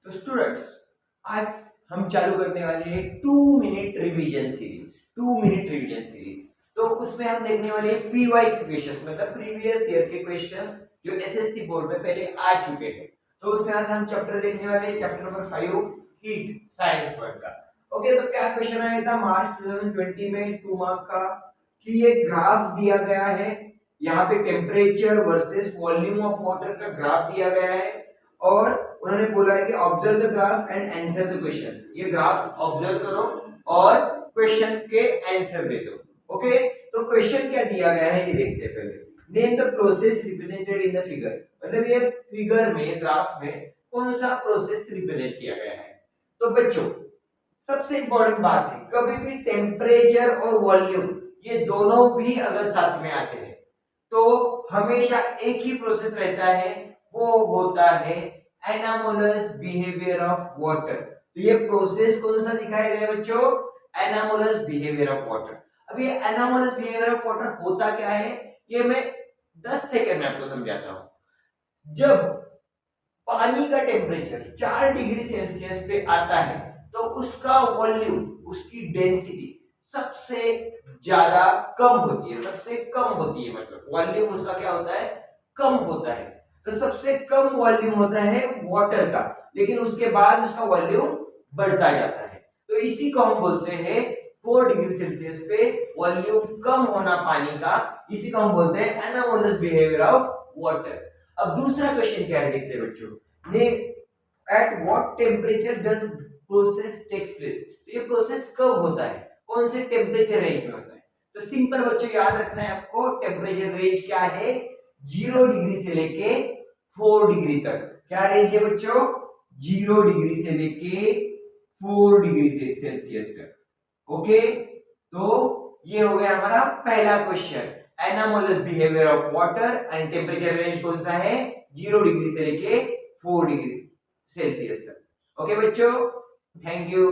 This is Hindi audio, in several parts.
तो स्टूडेंट्स, आज हम चालू करने वाले हैं 2 minute revision series. 2 minute revision series, तो उसमें हम देखने वाले हैं पीवाई क्वेश्चंस, मतलब प्रीवियस ईयर के क्वेश्चंस जो एसएससी बोर्ड में पहले आ चुके थे। तो उसमें आज हम चैप्टर देखने वाले हैं, chapter number 5 heat science word का। ओके, तो क्या क्वेश्चन आया था मार्च 2020 में 2 मार्क का, कि ये ग्राफ दिया गया है, यहाँ पे temperature versus volume of water का ग्राफ दिया गया है, और उन्होंने बोला है कि observe the graph and answer the questions. ये ग्राफ ऑब्जर्व करो और क्वेश्चन के आंसर दे दो। ओके, तो क्वेश्चन क्या दिया गया है ये देखते हैं पहले। Name the process represented in the figure, मतलब ये फिगर में, ग्राफ में कौन सा प्रोसेस रिप्रेजेंट किया गया है। तो बच्चों, सबसे इंपॉर्टेंट बात है, कभी भी टेम्परेचर और वॉल्यूम ये दोनों भी अगर साथ में आते हैं तो हमेशा एक ही प्रोसेस रहता है, वो होता है एनामोलस बिहेवियर ऑफ वाटर। तो ये प्रोसेस कौन सा दिखाया गया बच्चों? Anomalous behaviour of water. अब ये एनामोलस बिहेवियर ऑफ वाटर होता क्या है, ये मैं 10 सेकंड में आपको समझाता हूं। जब पानी का टेम्परेचर 4 डिग्री सेल्सियस पे आता है तो उसका वॉल्यूम, उसकी डेंसिटी सबसे ज्यादा कम होती है, सबसे कम होती है, मतलब वॉल्यूम उसका क्या होता है, कम होता है। तो सबसे कम वॉल्यूम होता है वाटर का, लेकिन उसके बाद उसका वॉल्यूम बढ़ता जाता है। तो इसी को हम बोलते हैं 4 डिग्री सेल्सियस पे वॉल्यूम कम होना पानी का, इसी को हम बोलते हैं एनामोलस बिहेवियर ऑफ वाटर। अब दूसरा क्वेश्चन क्या है देखते हैं बच्चों, ने at what temperature does process takes place. ये प्रोसेस कब होता है, कौन से टेम्परेचर रेंज में होता है? तो सिंपल बच्चों, याद रखना है आपको, टेम्परेचर रेंज क्या है, 0 डिग्री से लेके 4 डिग्री तक। क्या रेंज है बच्चों? 0 डिग्री से लेके 4 डिग्री सेल्सियस तक। ओके, तो ये हो गया हमारा पहला question, anomalous behaviour of water and temperature range कौन सा है, 0 डिग्री से लेके 4 डिग्री सेल्सियस तक। ओके बच्चों, थैंक यू।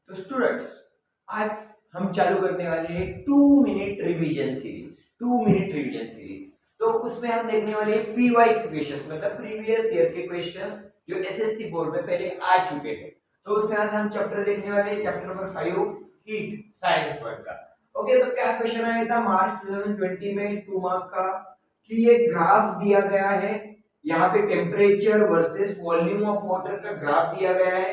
तो स्टूडेंट्स, आज हम चालू करने वाले हैं 2 minute revision series. 2 minute revision series, तो उसमें हम देखने वाले हैं पीवाई क्वेश्चंस, मतलब प्रीवियस ईयर के क्वेश्चंस जो एसएससी बोर्ड में पहले आ चुके थे। तो उसमें आज हम चैप्टर देखने वाले हैं, chapter number 5 heat science word का। ओके, तो क्या क्वेश्चन आया था मार्च 2020 में 2 मार्क का, कि ये ग्राफ दिया गया है, यहाँ पे temperature versus volume of water का ग्राफ दिया गया है,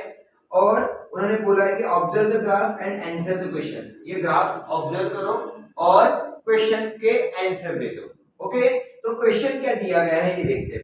और उन्होंने बोला है कि observe the graph and answer the questions. ये ग्राफ ऑब्जर्व करो और क्वेश्चन के आंसर दे दो। ओके, तो क्वेश्चन क्या दिया गया है ये देखते हैं।